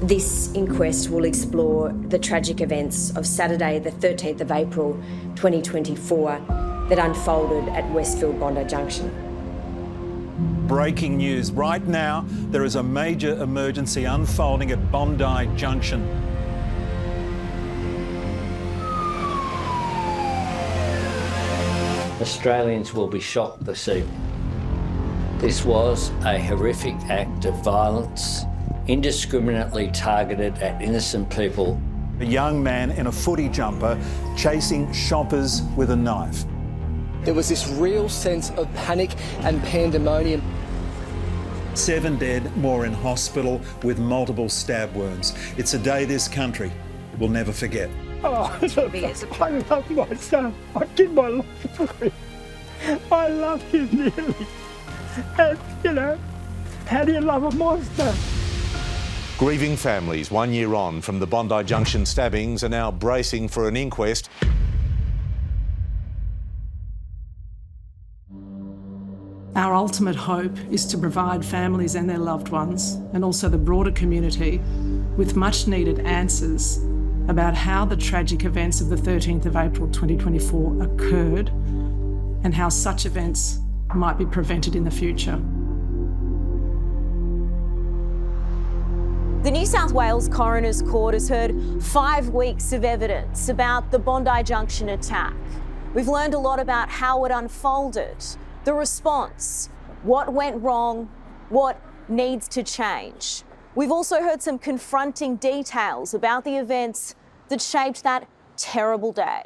This inquest will explore the tragic events of Saturday, the 13th of April 2024, that unfolded at Westfield Bondi Junction. Breaking news. Right now, there is a major emergency unfolding at Bondi Junction. Australians will be shocked this evening. This was a horrific act of violence, indiscriminately targeted at innocent people. A young man in a footy jumper chasing shoppers with a knife. There was this real sense of panic and pandemonium. 7 dead, more in hospital with multiple stab wounds. It's a day this country will never forget. Oh, I love my son. I give my life for him. I love him nearly. And, you know, how do you love a monster? Grieving families 1 year on from the Bondi Junction stabbings are now bracing for an inquest. Our ultimate hope is to provide families and their loved ones, and also the broader community, with much needed answers about how the tragic events of the 13th of April 2024 occurred and how such events might be prevented in the future. The New South Wales Coroner's Court has heard 5 weeks of evidence about the Bondi Junction attack. We've learned a lot about how it unfolded, the response, what went wrong, what needs to change. We've also heard some confronting details about the events that shaped that terrible day.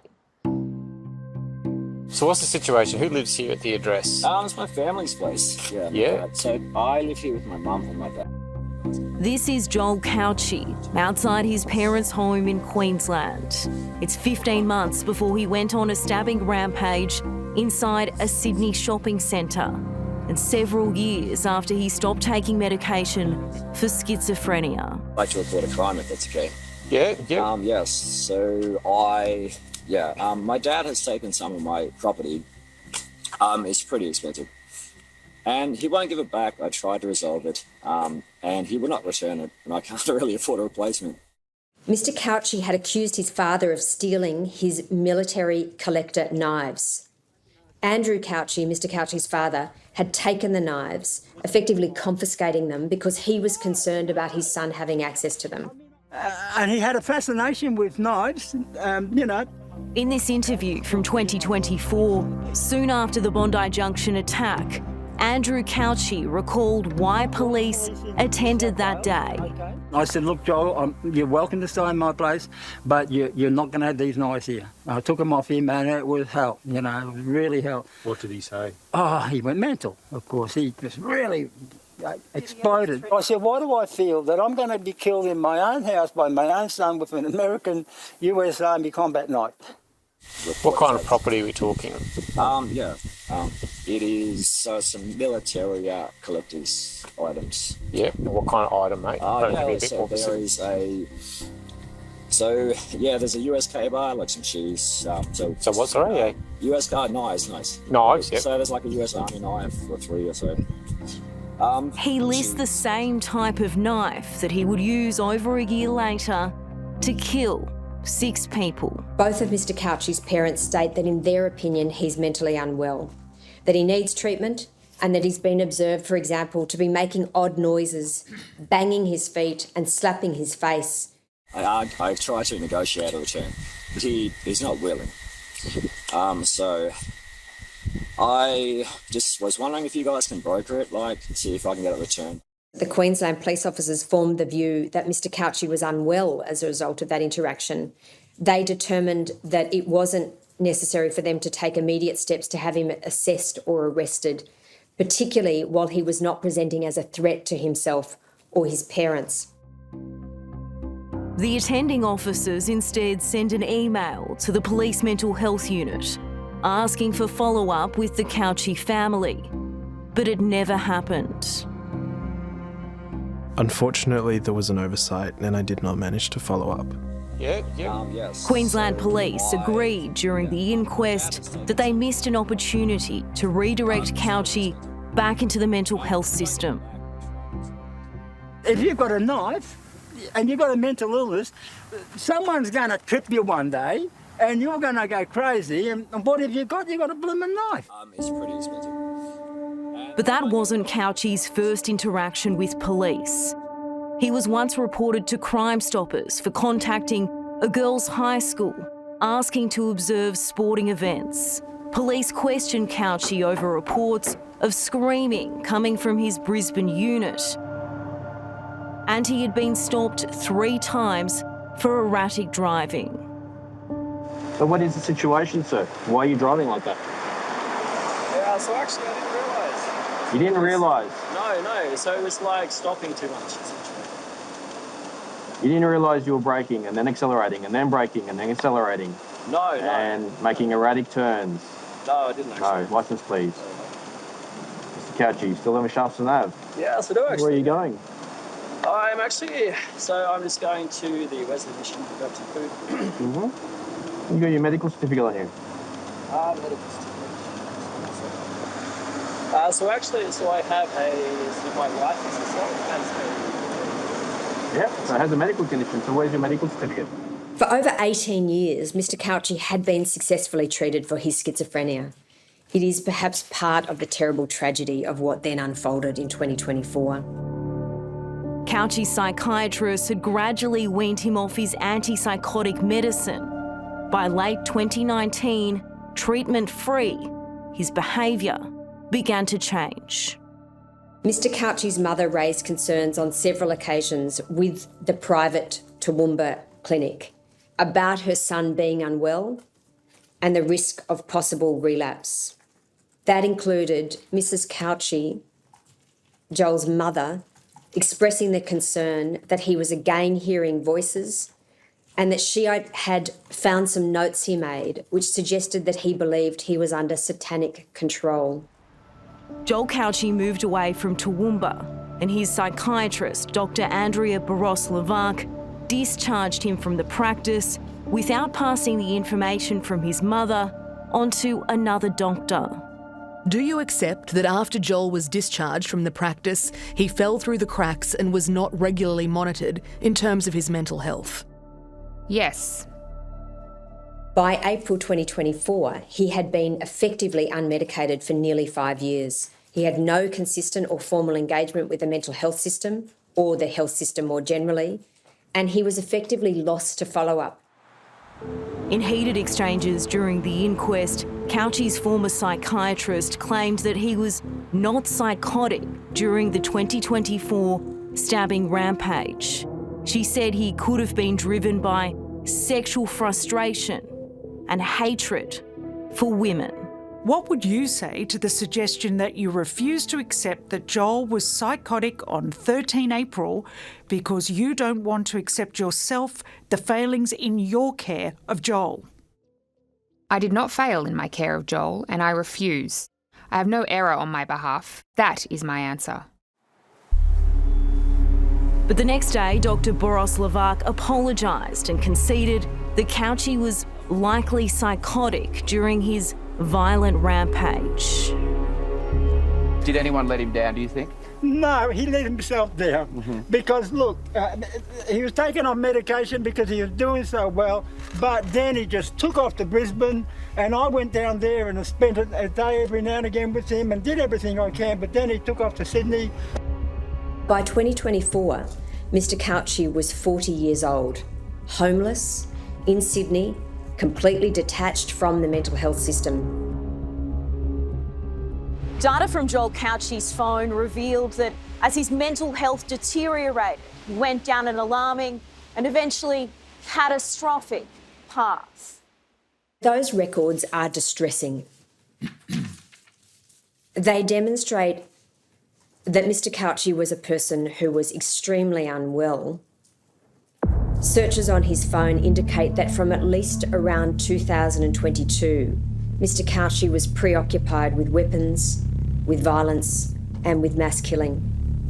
So what's the situation? Who lives here at the address? It's my family's place. Yeah. So I live here with my mum and my dad. This is Joel Couchy, outside his parents' home in Queensland. It's 15 months before he went on a stabbing rampage inside a Sydney shopping centre, and several years after he stopped taking medication for schizophrenia. I'd like to report a crime if that's okay. Yeah. Yes. So my dad has taken some of my property. It's pretty expensive. And he won't give it back. I tried to resolve it, and he will not return it, and I can't really afford a replacement. Mr. Couchy had accused his father of stealing his military collector knives. Andrew Couchy, Mr. Couchy's father, had taken the knives, effectively confiscating them because he was concerned about his son having access to them. And he had a fascination with knives, you know. In this interview from 2024, soon after the Bondi Junction attack, Andrew Couchy recalled why police attended that day. I said, look, Joel, you're welcome to stay in my place, but you're not going to have these knives here. I took them off him, and it was hell, you know, it was really hell. What did he say? Oh, he went mental, of course. He just really exploded. I said, why do I feel that I'm going to be killed in my own house by my own son with an American US Army combat knife? What kind of property are we talking? It is some military collector's items. Yeah. What kind of item, mate? There's a US K-bar, like some shoes. So what's sorry? US knives. Knives, yeah. So there's like a US Army knife or 3 or so. He lists the same type of knife that he would use over a year later to kill 6 people. Both of Mr. Couchy's parents state that in their opinion he's mentally unwell, that he needs treatment, and that he's been observed, for example, to be making odd noises, banging his feet and slapping his face. I tried to negotiate a return, but he's not willing. So I just was wondering if you guys can broker it, see if I can get a return. The Queensland police officers formed the view that Mr. Couchy was unwell as a result of that interaction. They determined that it wasn't necessary for them to take immediate steps to have him assessed or arrested, particularly while he was not presenting as a threat to himself or his parents. The attending officers instead sent an email to the police mental health unit asking for follow-up with the Couchy family, but it never happened. Unfortunately, there was an oversight and I did not manage to follow up. Yes. Queensland Police agreed during the inquest that they missed an opportunity to redirect Couchy back into the mental health system. If you've got a knife, and you've got a mental illness, someone's going to trip you one day and you're going to go crazy. And what have you got? You've got a blooming knife. It's pretty expensive. But that wasn't Couchy's first interaction with police. He was once reported to Crime Stoppers for contacting a girls' high school, asking to observe sporting events. Police questioned Couchy over reports of screaming coming from his Brisbane unit. And he had been stopped 3 times for erratic driving. So what is the situation, sir? Why are you driving like that? Yeah, so actually I didn't realise. You didn't realise? No, so it was like stopping too much. You didn't realise you were braking and then accelerating and then braking and then accelerating? No. And making erratic turns? No, I didn't actually. No, licence please. Mr Couchy, you still live in Shaftesbuon Ave? Yes, I do actually. Where are you going? I'm actually, so I'm just going to the Westfield mission to grab some food. You got your medical certificate on you? Medical certificate. So I have my license as well. Yeah, so it has a medical condition, so where's your medical certificate? For over 18 years, Mr. Couchy had been successfully treated for his schizophrenia. It is perhaps part of the terrible tragedy of what then unfolded in 2024. Couchy's psychiatrist had gradually weaned him off his antipsychotic medicine. By late 2019, treatment-free, his behaviour began to change. Mr. Couchy's mother raised concerns on several occasions with the private Toowoomba clinic about her son being unwell and the risk of possible relapse. That included Mrs. Couchy, Joel's mother, expressing the concern that he was again hearing voices and that she had found some notes he made which suggested that he believed he was under satanic control. Joel Couchy moved away from Toowoomba and his psychiatrist, Dr. Andrea Barros-Levac, discharged him from the practice without passing the information from his mother onto another doctor. Do you accept that after Joel was discharged from the practice, he fell through the cracks and was not regularly monitored in terms of his mental health? Yes. By April 2024, he had been effectively unmedicated for nearly 5 years. He had no consistent or formal engagement with the mental health system or the health system more generally, and he was effectively lost to follow-up. In heated exchanges during the inquest, Couchy's former psychiatrist claimed that he was not psychotic during the 2024 stabbing rampage. She said he could have been driven by sexual frustration and hatred for women. What would you say to the suggestion that you refuse to accept that Joel was psychotic on 13 April because you don't want to accept yourself the failings in your care of Joel? I did not fail in my care of Joel, and I refuse. I have no error on my behalf. That is my answer. But the next day, Dr. Barros-Levac apologised and conceded that Couchy was likely psychotic during his violent rampage. Did anyone let him down, do you think? No, he let himself down because, look, he was taken on medication because he was doing so well, but then he just took off to Brisbane and I went down there and spent a day every now and again with him and did everything I can, but then he took off to Sydney. By 2024, Mr. Couchy was 40 years old, homeless, in Sydney, completely detached from the mental health system. Data from Joel Couchy's phone revealed that as his mental health deteriorated, he went down an alarming and eventually catastrophic path. Those records are distressing. They demonstrate that Mr. Couchy was a person who was extremely unwell. Searches on his phone indicate that from at least around 2022, Mr. Couchy was preoccupied with weapons, with violence, and with mass killing.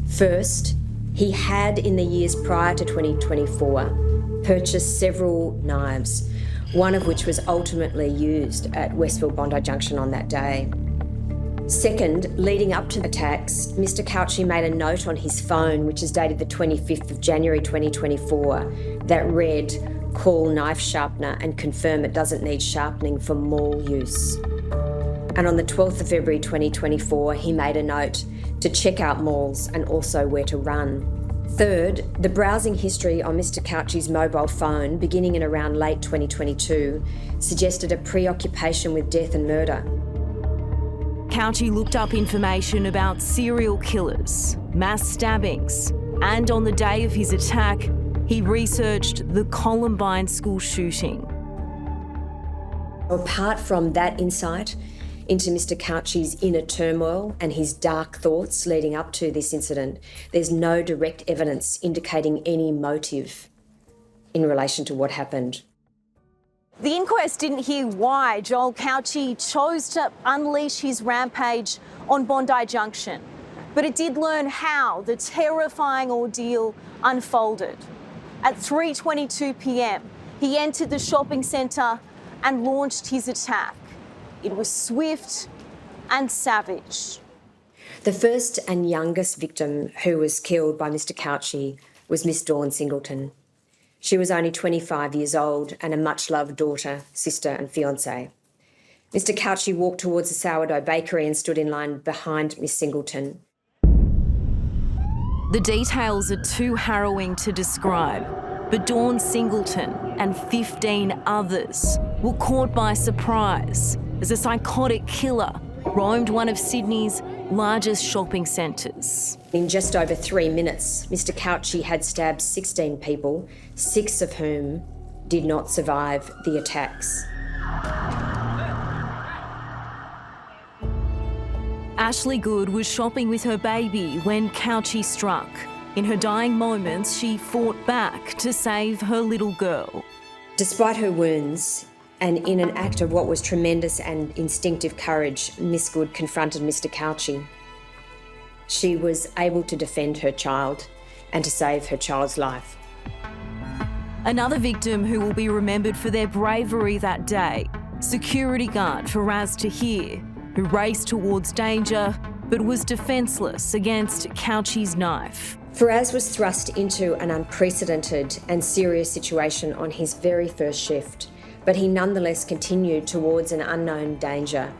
First, he had, in the years prior to 2024, purchased several knives, one of which was ultimately used at Westfield Bondi Junction on that day. Second, leading up to the attacks, Mr. Couchy made a note on his phone, which is dated the 25th of January 2024, that read, "Call knife sharpener and confirm it doesn't need sharpening for maul use." And on the 12th of February 2024, he made a note to check out mauls and also where to run. Third, the browsing history on Mr. Couchy's mobile phone, beginning in around late 2022, suggested a preoccupation with death and murder. Couchy looked up information about serial killers, mass stabbings, and on the day of his attack, he researched the Columbine school shooting. Apart from that insight into Mr. Couchy's inner turmoil and his dark thoughts leading up to this incident, there's no direct evidence indicating any motive in relation to what happened. The inquest didn't hear why Joel Couchy chose to unleash his rampage on Bondi Junction, but it did learn how the terrifying ordeal unfolded. At 3:22 p.m, he entered the shopping centre and launched his attack. It was swift and savage. The first and youngest victim who was killed by Mr. Couchy was Miss Dawn Singleton. She was only 25 years old and a much-loved daughter, sister and fiancée. Mr. Couchy walked towards the sourdough bakery and stood in line behind Miss Singleton. The details are too harrowing to describe, but Dawn Singleton and 15 others were caught by surprise as a psychotic killer roamed one of Sydney's largest shopping centres. In just over 3 minutes, Mr. Couchy had stabbed 16 people, 6 of whom did not survive the attacks. Ashley Good was shopping with her baby when Couchy struck. In her dying moments, she fought back to save her little girl. Despite her wounds, and in an act of what was tremendous and instinctive courage, Miss Good confronted Mr. Couchy. She was able to defend her child and to save her child's life. Another victim who will be remembered for their bravery that day, security guard Faraz Tahir, who raced towards danger but was defenceless against Couchy's knife. Faraz was thrust into an unprecedented and serious situation on his very first shift, but he nonetheless continued towards an unknown danger.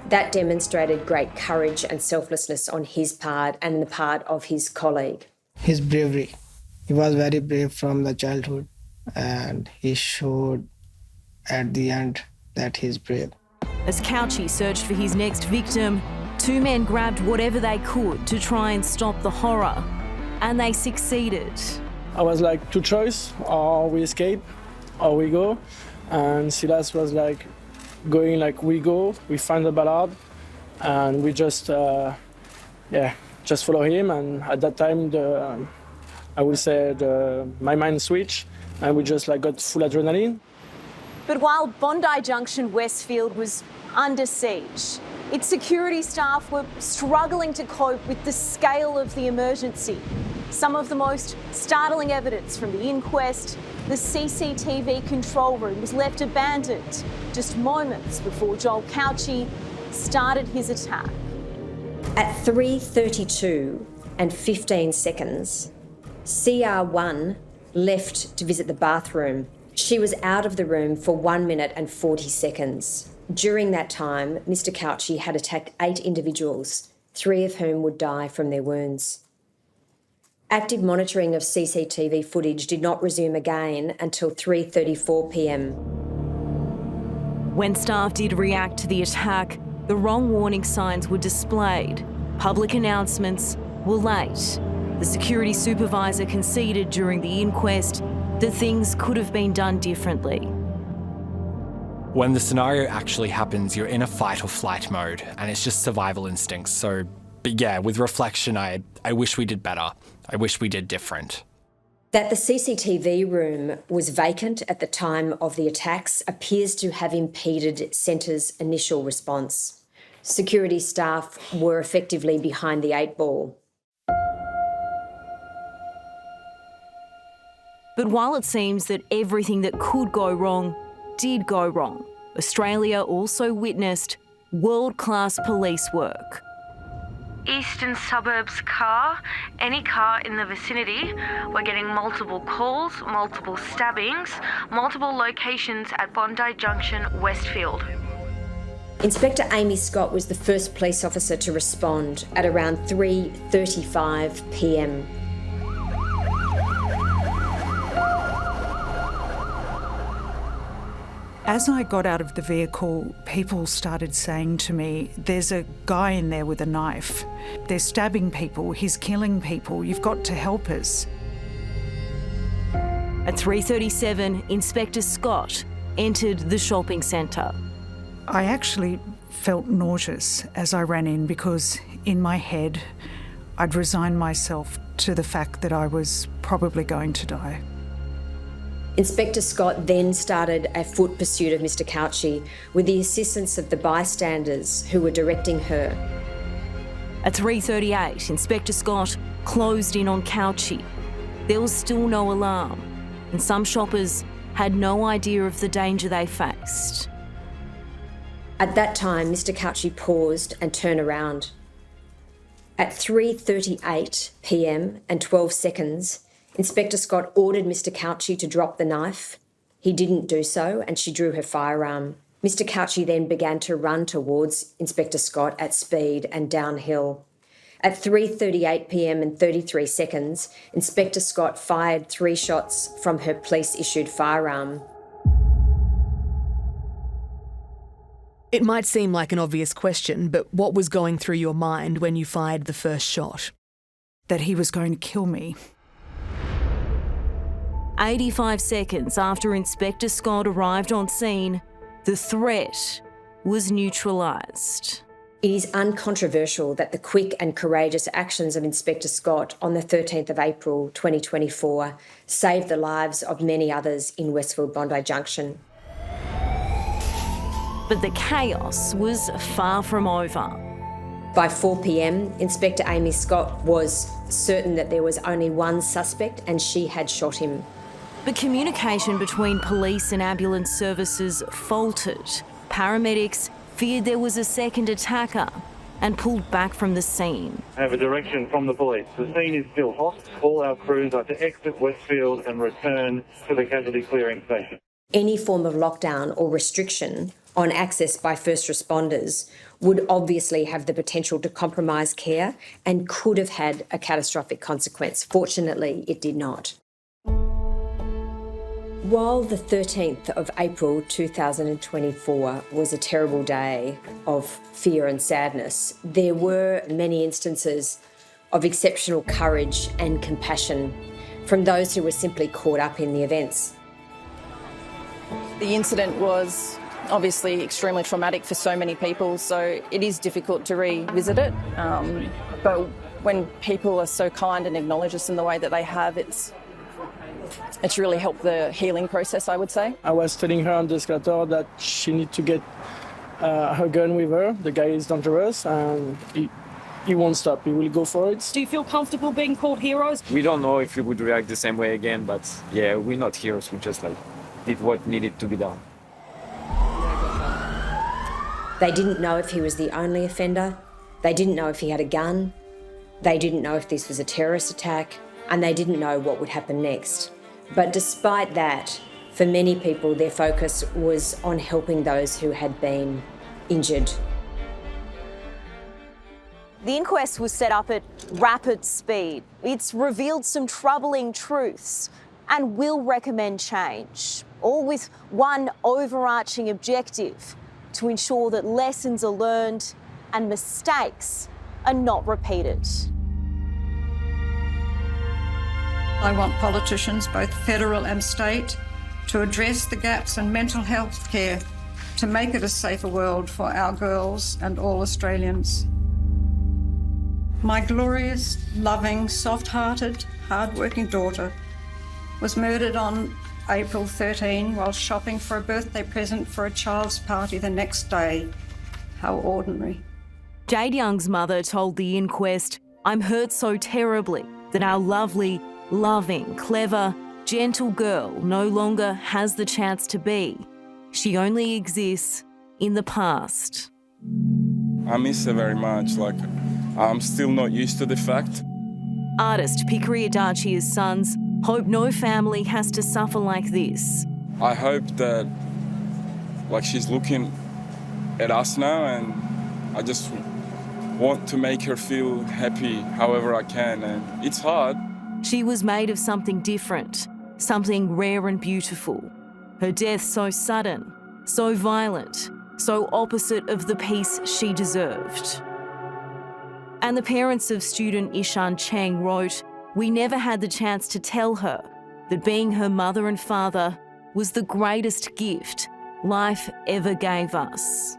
That demonstrated great courage and selflessness on his part and the part of his colleague. His bravery. He was very brave from the childhood, and he showed at the end that he's brave. As Couchy searched for his next victim, 2 men grabbed whatever they could to try and stop the horror, and they succeeded. I was like, 2 choices, or we escape, or we go. And Silas was like, going like, we go, we find the ballad, and we just follow him. And at that time, my mind switched, and we just like got full adrenaline. But while Bondi Junction Westfield was under siege, its security staff were struggling to cope with the scale of the emergency. Some of the most startling evidence from the inquest, the CCTV control room was left abandoned just moments before Joel Couchy started his attack. At 3:32 and 15 seconds, CR1 left to visit the bathroom. She was out of the room for 1 minute and 40 seconds. During that time, Mr. Couchy had attacked 8 individuals, 3 of whom would die from their wounds. Active monitoring of CCTV footage did not resume again until 3:34 p.m. When staff did react to the attack, the wrong warning signs were displayed. Public announcements were late. The security supervisor conceded during the inquest that things could have been done differently. When the scenario actually happens, you're in a fight or flight mode, and it's just survival instincts. So, but yeah, with reflection, I wish we did better. I wish we did different. That the CCTV room was vacant at the time of the attacks appears to have impeded Centre's initial response. Security staff were effectively behind the 8 ball. But while it seems that everything that could go wrong did go wrong, Australia also witnessed world-class police work. Eastern Suburbs car, any car in the vicinity. We're getting multiple calls, multiple stabbings, multiple locations at Bondi Junction, Westfield. Inspector Amy Scott was the first police officer to respond at around 3:35 p.m. As I got out of the vehicle, people started saying to me, there's a guy in there with a knife. They're stabbing people, he's killing people, you've got to help us. At 3:37, Inspector Scott entered the shopping centre. I actually felt nauseous as I ran in because in my head, I'd resigned myself to the fact that I was probably going to die. Inspector Scott then started a foot pursuit of Mr. Couchy with the assistance of the bystanders who were directing her. At 3:38, Inspector Scott closed in on Couchy. There was still no alarm, and some shoppers had no idea of the danger they faced. At that time, Mr. Couchy paused and turned around. At 3:38 p.m. and 12 seconds, Inspector Scott ordered Mr. Couchy to drop the knife. He didn't do so, and she drew her firearm. Mr. Couchy then began to run towards Inspector Scott at speed and downhill. At 3:38 p.m. and 33 seconds, Inspector Scott fired 3 shots from her police-issued firearm. It might seem like an obvious question, but what was going through your mind when you fired the first shot? That he was going to kill me. 85 seconds after Inspector Scott arrived on scene, the threat was neutralised. It is uncontroversial that the quick and courageous actions of Inspector Scott on the 13th of April 2024 saved the lives of many others in Westfield Bondi Junction. But the chaos was far from over. By 4 p.m, Inspector Amy Scott was certain that there was only one suspect and she had shot him. But communication between police and ambulance services faltered. Paramedics feared there was a second attacker and pulled back from the scene. I have a direction from the police. The scene is still hot. All our crews are to exit Westfield and return to the casualty clearing station. Any form of lockdown or restriction on access by first responders would obviously have the potential to compromise care and could have had a catastrophic consequence. Fortunately, it did not. While the 13th of April 2024 was a terrible day of fear and sadness, there were many instances of exceptional courage and compassion from those who were simply caught up in the events. The incident was obviously extremely traumatic for so many people, so it is difficult to revisit it. But when people are so kind and acknowledge us in the way that they have, it's really helped the healing process, I would say. I was telling her on the escalator that she needs to get her gun with her. The guy is dangerous and he won't stop. He will go for it. Do you feel comfortable being called heroes? We don't know if we would react the same way again, but yeah, we're not heroes. We just did what needed to be done. They didn't know if he was the only offender. They didn't know if he had a gun. They didn't know if this was a terrorist attack, and they didn't know what would happen next. But despite that, for many people, their focus was on helping those who had been injured. The inquest was set up at rapid speed. It's revealed some troubling truths and will recommend change, all with one overarching objective: to ensure that lessons are learned and mistakes are not repeated. I want politicians, both federal and state, to address the gaps in mental health care to make it a safer world for our girls and all Australians. My glorious, loving, soft-hearted, hard-working daughter was murdered on April 13 while shopping for a birthday present for a child's party the next day. How ordinary. Jade Young's mother told the inquest, "I'm hurt so terribly that our lovely, loving, clever, gentle girl no longer has the chance to be. She only exists in the past." I miss her very much. Like, I'm still not used to the fact. Artist Preoccupatia's sons hope no family has to suffer like this. I hope that, like, she's looking at us now, and I just want to make her feel happy however I can, and it's hard. She was made of something different, something rare and beautiful. Her death so sudden, so violent, so opposite of the peace she deserved. And the parents of student Ishan Cheng wrote, "We never had the chance to tell her that being her mother and father was the greatest gift life ever gave us."